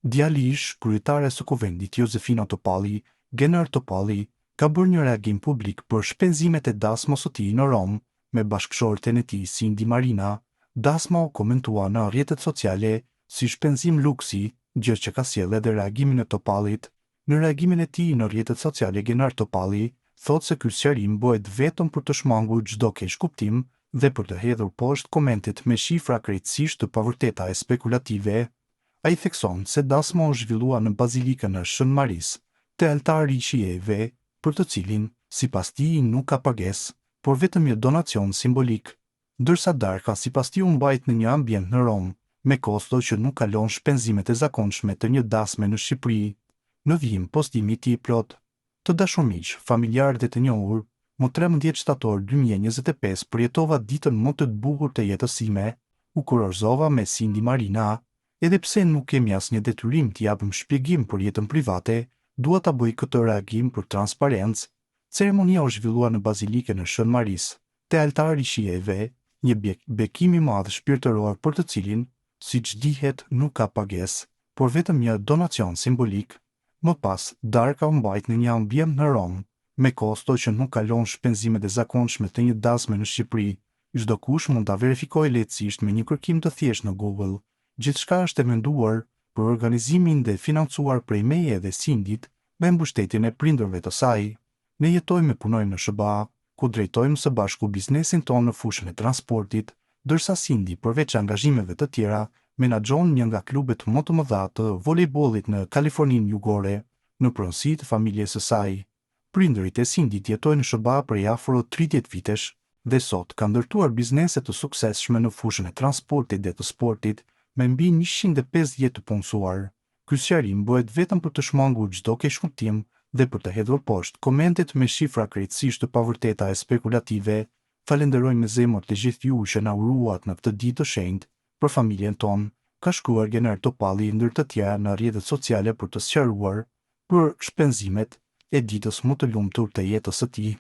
Djali ish, kryetare së kuvendit Josefina Topalli, Gener Topalli, ka bërë një reagim publik për shpenzimet e dasmos së tij në Rom, me bashkëshorten e tij Cindy Marina. Dasma u komentua në rrjetet sociale si shpenzim luksi, gjë që ka sjellë edhe reagimin e Topallit. Në reagimin e tij në rrjetet sociale, Gener Topalli thotë se ky sqarim bëhet vetëm për të shmangur çdo keq kuptim dhe për të hedhur poshtë komentet me shifra krejtësisht të pavërteta e spekulative. Ai thekson se dasma u zhvillua në bazilikën e Shën Maris, te altari i shijeve, për të cilin, sipas tij, nuk ka pagesë, por vetëm një donacion simbolik. Ndërsa darka sipas tij u mbajt në një ambient në Rom, me kosto që nuk kalon shpenzimet e zakonshme të një dasme në Shqipëri. Në vijim postimi i tij plot. Të dashur miq, familjarë dhe të njohur, më 13 shtator 2025 përjetova ditën më të bukur të jetës sime. U kurorëzova me Cindy Marina. Edhe pse nuk kemi asnjë detyrim të japim shpjegim për jetën private, dua ta bëj këtë reagim për transparencë. Ceremonia u zhvillua në bazilikën e Shën Maris, te altari i shijeve, një bekim i madh shpirtëror për të cilin, siç dihet, nuk ka pagesë, por vetëm një donacion simbolik. Më pas, darka u mbajt në një ambient në Rom, me kosto që nuk kalon shpenzimet e zakonshme të një dasme në Shqipëri. Çdo kush mund ta verifikojë lehtësisht me një kërkim të thjeshtë në Google. Gjithçka është e menduar për organizimin dhe financuar prej meje dhe Cindyt me mbështetjen e prindërve të saj. Ne jetojmë e punojmë në SBA, ku drejtojmë së bashku biznesin tonë në fushën e transportit, ndërsa Cindy, përveç angazhimeve të tjera, menaxhon një nga klubet më të mëdha të volejbollit në Kaliforninë Jugore, në pronësi të familjes së saj. Prindërit e Cindyt jetojnë në SBA prej afro 30 vitesh dhe sot kanë ndërtuar biznese të suksesshme në fushën e transportit dhe të sportit, me mbi 150 të punësuar. Ky sqarim bëhet vetëm për të shmangur çdo keq kuptim dhe për të hedhur poshtë komentet me shifra krejtësisht të pavërteta e spekulative. Falenderoj me zemër të gjithë ju që na uruat në këtë ditë të shenjtë për familjen tonë, ka shkruar Gener Topalli ndër të tjera në rrjetet sociale për të sqaruar për shpenzimet e ditës më të lumtur të jetës së tij.